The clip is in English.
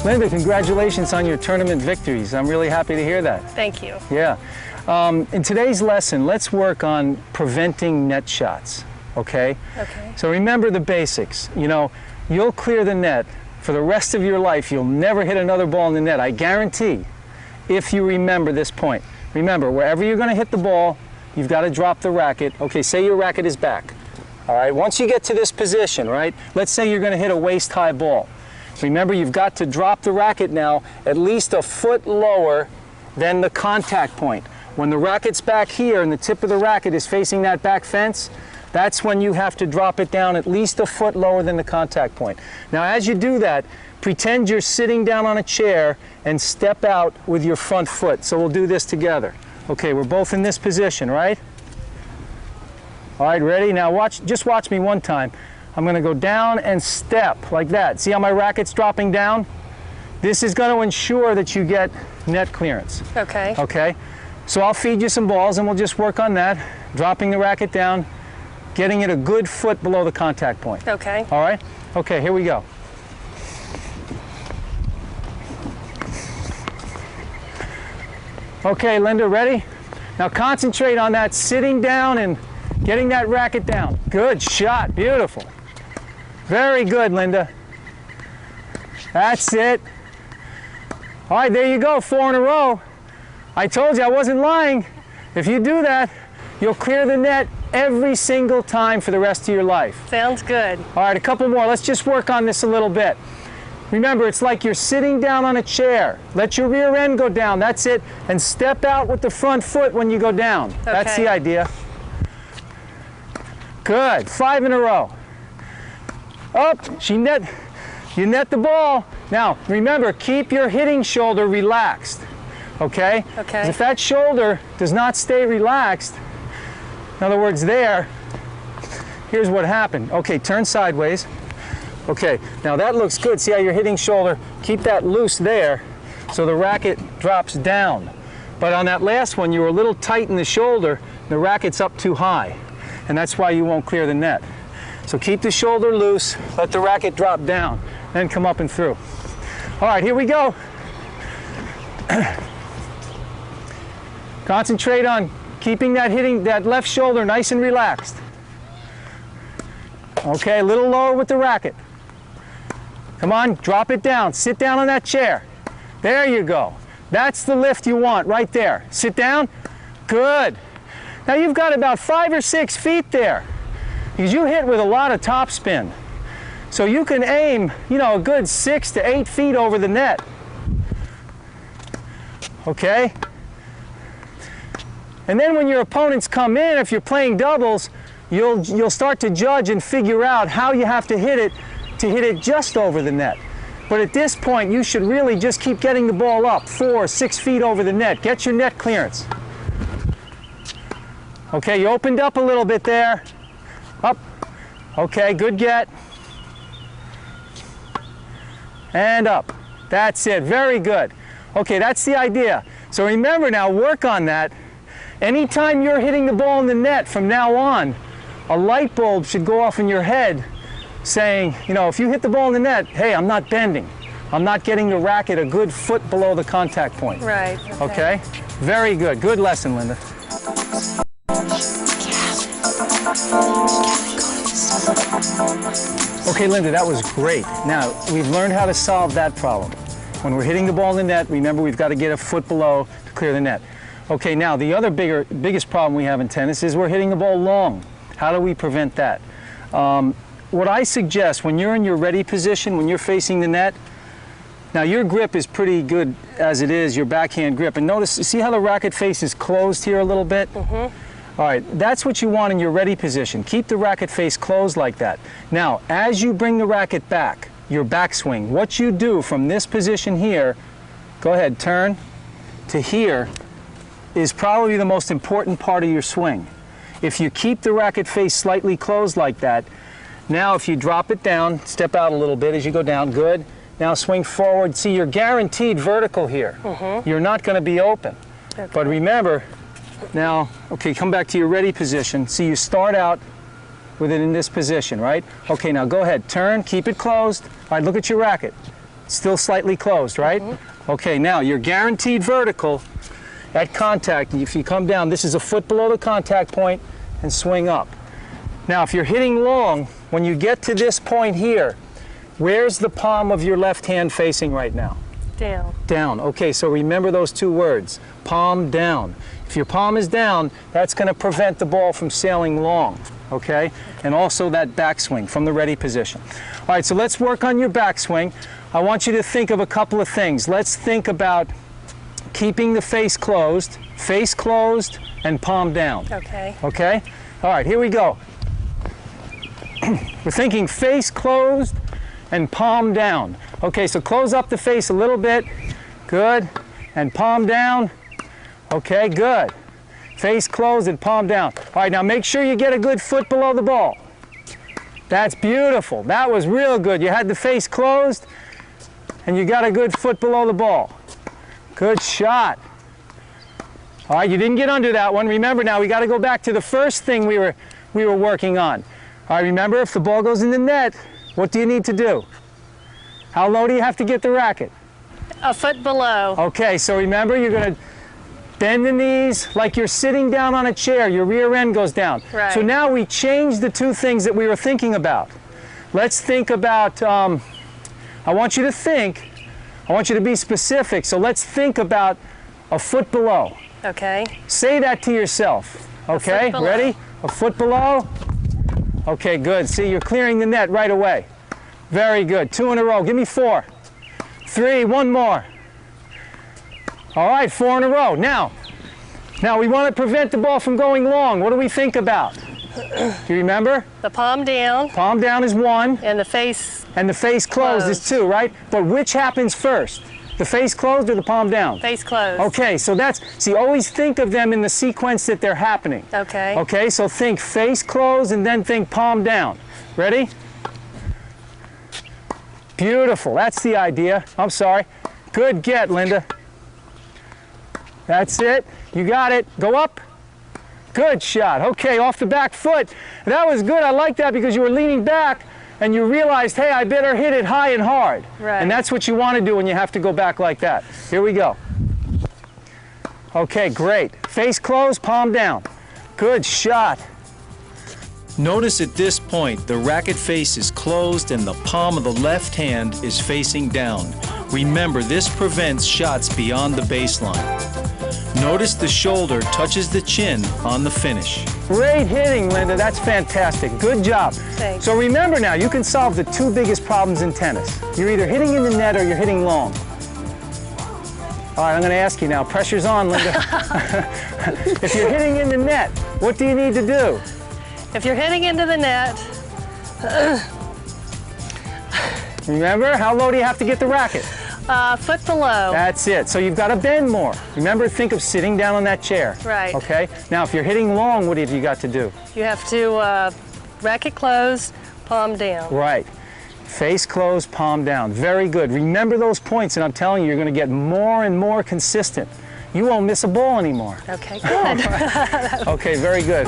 Linda, congratulations on your tournament victories. I'm really happy to hear that. Thank you. Yeah. In today's lesson, let's work on preventing net shots, okay? Okay. So remember the basics. You know, you'll clear the net for the rest of your life. You'll never hit another ball in the net, I guarantee, if you remember this point. Remember, wherever you're going to hit the ball, you've got to drop the racket. Okay, say your racket is back. All right, once you get to this position, right, let's say you're going to hit a waist-high ball. Remember, you've got to drop the racket now at least a foot lower than the contact point. When the racket's back here and the tip of the racket is facing that back fence, that's when you have to drop it down at least a foot lower than the contact point. Now, as you do that, pretend you're sitting down on a chair and step out with your front foot. So we'll do this together. Okay, we're both in this position, right? All right, ready? Now watch, just watch me one time. I'm going to go down and step like that. See how my racket's dropping down? This is going to ensure that you get net clearance. Okay. Okay? So I'll feed you some balls and we'll just work on that. Dropping the racket down, getting it a good foot below the contact point. Okay. All right? Okay, here we go. Okay, Linda, ready? Now concentrate on that sitting down and getting that racket down. Good shot, beautiful. Very good, Linda. That's it. All right, there you go, 4 in a row. I told you I wasn't lying. If you do that, you'll clear the net every single time for the rest of your life. Sounds good. All right, a couple more. Let's just work on this a little bit. Remember, it's like you're sitting down on a chair. Let your rear end go down, that's it. And step out with the front foot when you go down. Okay. That's the idea. Good, 5 in a row. Up, you net the ball. Now, remember, keep your hitting shoulder relaxed, okay? Okay. If that shoulder does not stay relaxed, in other words, there, here's what happened. Okay, turn sideways. Okay, now that looks good. See how you're hitting shoulder? Keep that loose there so the racket drops down. But on that last one, you were a little tight in the shoulder, the racket's up too high, and that's why you won't clear the net. So keep the shoulder loose, let the racket drop down, then come up and through. All right, here we go. Concentrate on keeping that left shoulder nice and relaxed. Okay, a little lower with the racket. Come on, drop it down. Sit down on that chair. There you go. That's the lift you want right there. Sit down. Good. Now you've got about 5 or 6 feet there because you hit with a lot of topspin. So you can aim, you know, a good 6 to 8 feet over the net. Okay? And then when your opponents come in, if you're playing doubles, you'll start to judge and figure out how you have to hit it just over the net. But at this point, you should really just keep getting the ball up 4 or 6 feet over the net. Get your net clearance. Okay, you opened up a little bit there. Up. Okay, good get. And up. That's it. Very good. Okay, that's the idea. So remember now, work on that. Anytime you're hitting the ball in the net from now on, a light bulb should go off in your head saying, you know, if you hit the ball in the net, hey, I'm not bending. I'm not getting the racket a good foot below the contact point. Right. Okay? Very good. Good lesson, Linda. Okay, Linda, that was great. Now, we've learned how to solve that problem. When we're hitting the ball in the net, remember we've got to get a foot below to clear the net. Okay, now the other biggest problem we have in tennis is we're hitting the ball long. How do we prevent that? What I suggest, when you're in your ready position, when you're facing the net, now your grip is pretty good as it is, your backhand grip. And notice, see how the racket face is closed here a little bit? Mm-hmm. All right, that's what you want in your ready position. Keep the racket face closed like that. Now, as you bring the racket back, your backswing, what you do from this position here, go ahead, turn to here, is probably the most important part of your swing. If you keep the racket face slightly closed like that, now if you drop it down, step out a little bit as you go down, good. Now swing forward. See, you're guaranteed vertical here. Mm-hmm. You're not going to be open. Okay. But remember, Now, okay, come back to your ready position. See, you start out with it in this position, right? Okay, now go ahead, turn, keep it closed. All right, look at your racket. Still slightly closed, right? Okay, now you're guaranteed vertical at contact. If you come down, this is a foot below the contact point and swing up. Now, if you're hitting long, when you get to this point here, where's the palm of your left hand facing right now? Down. Down. Okay, so remember those two words, palm down. If your palm is down, that's going to prevent the ball from sailing long, okay? And also that backswing from the ready position. All right, so let's work on your backswing. I want you to think of a couple of things. Let's think about keeping the face closed, and palm down. Okay. Okay? All right, here we go. We're thinking face closed and palm down. Okay, so close up the face a little bit. Good. And palm down. Okay, good. Face closed and palm down. All right, now make sure you get a good foot below the ball. That's beautiful. That was real good. You had the face closed and you got a good foot below the ball. Good shot. All right, you didn't get under that one. Remember now, we got to go back to the first thing we were working on. All right, remember, if the ball goes in the net, what do you need to do? How low do you have to get the racket? A foot below. Okay, so remember, you're going to bend the knees like you're sitting down on a chair. Your rear end goes down. Right. So now we changed the two things that we were thinking about. Let's think about, I want you to be specific. So let's think about a foot below. Okay. Say that to yourself. Okay, ready? A foot below. Okay, good. See, you're clearing the net right away. Very good. 2 in a row. Give me 4. 3, one more. All right, 4 in a row. Now we want to prevent the ball from going long. What do we think about? Do you remember? The palm down. Palm down is 1. And the face. And the face closed is 2, right? But which happens first? The face closed or the palm down? Face closed. Okay, so see, always think of them in the sequence that they're happening. Okay. Okay, so think face closed and then think palm down. Ready? Beautiful, that's the idea. I'm sorry. Good get, Linda. That's it. You got it. Go up. Good shot. Okay, off the back foot. That was good. I like that because you were leaning back and you realized, hey, I better hit it high and hard. Right. And that's what you want to do when you have to go back like that. Here we go. Okay, great. Face closed, palm down. Good shot. Notice at this point the racket face is closed and the palm of the left hand is facing down. Remember, this prevents shots beyond the baseline. Notice the shoulder touches the chin on the finish. Great hitting, Linda. That's fantastic. Good job. Thanks. So remember now, you can solve the 2 biggest problems in tennis. You're either hitting in the net or you're hitting long. All right, I'm going to ask you now. Pressure's on, Linda. If you're hitting in the net, what do you need to do? If you're hitting into the net, remember, how low do you have to get the racket? foot below. That's it. So you've got to bend more. Remember, think of sitting down on that chair. Right. Okay? Now, if you're hitting long, what have you got to do? You have to racket closed, palm down. Right. Face closed, palm down. Very good. Remember those points, and I'm telling you, you're going to get more and more consistent. You won't miss a ball anymore. Okay, good. Okay, very good.